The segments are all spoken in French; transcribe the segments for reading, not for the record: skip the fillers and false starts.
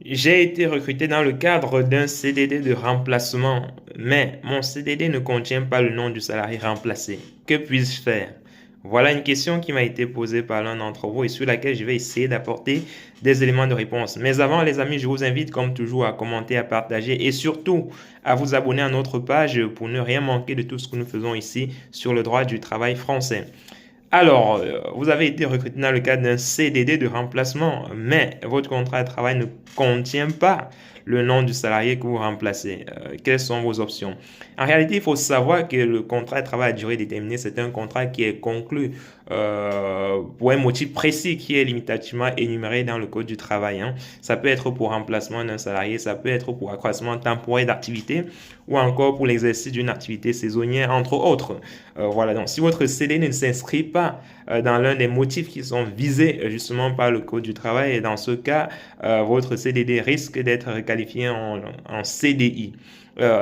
J'ai été recruté dans le cadre d'un CDD de remplacement, mais mon CDD ne contient pas le nom du salarié remplacé. Que puis-je faire? Voilà une question qui m'a été posée par l'un d'entre vous et sur laquelle je vais essayer d'apporter des éléments de réponse. Mais avant, les amis, je vous invite comme toujours à commenter, à partager et surtout à vous abonner à notre page pour ne rien manquer de tout ce que nous faisons ici sur le droit du travail français. Alors, vous avez été recruté dans le cadre d'un CDD de remplacement, mais votre contrat de travail ne contient pas le nom du salarié que vous remplacez. Quelles sont vos options? En réalité, il faut savoir que le contrat de travail à durée déterminée, c'est un contrat qui est conclu pour un motif précis qui est limitativement énuméré dans le Code du travail, hein. Ça peut être pour remplacement d'un salarié, ça peut être pour accroissement temporaire d'activité ou encore pour l'exercice d'une activité saisonnière, entre autres. Voilà, donc si votre CD ne s'inscrit pas dans l'un des motifs qui sont visés justement par le Code du travail, et dans ce cas, votre CDD risque d'être requalifié en CDI.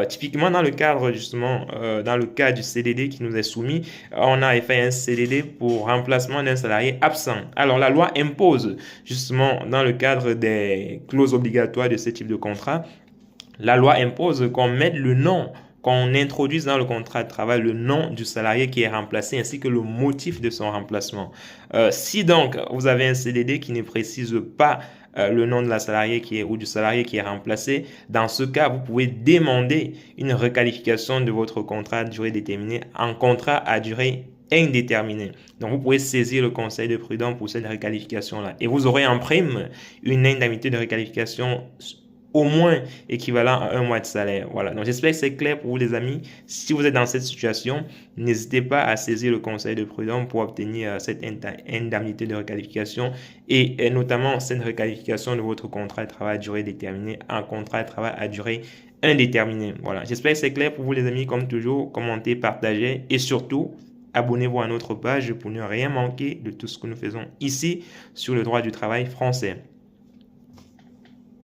Typiquement, dans le cadre justement, dans le cas du CDD qui nous est soumis, on a fait un CDD pour remplacement d'un salarié absent. Alors, la loi impose justement, dans le cadre des clauses obligatoires de ce type de contrat, la loi impose qu'on mette le nom, qu'on introduise dans le contrat de travail le nom du salarié qui est remplacé ainsi que le motif de son remplacement. Si donc vous avez un CDD qui ne précise pas le nom de la salariée qui est ou du salarié qui est remplacé, dans ce cas, vous pouvez demander une requalification de votre contrat à durée déterminée en contrat à durée indéterminée. Donc, vous pouvez saisir le conseil de prud'homme pour cette requalification-là. Et vous aurez en prime une indemnité de requalification au moins équivalent à un mois de salaire. Voilà. Donc, j'espère que c'est clair pour vous, les amis. Si vous êtes dans cette situation, n'hésitez pas à saisir le conseil de prud'homme pour obtenir cette indemnité de requalification et notamment cette requalification de votre contrat de travail à durée déterminée en contrat de travail à durée indéterminée. Voilà. J'espère que c'est clair pour vous, les amis. Comme toujours, commentez, partagez et surtout, abonnez-vous à notre page pour ne rien manquer de tout ce que nous faisons ici sur le droit du travail français.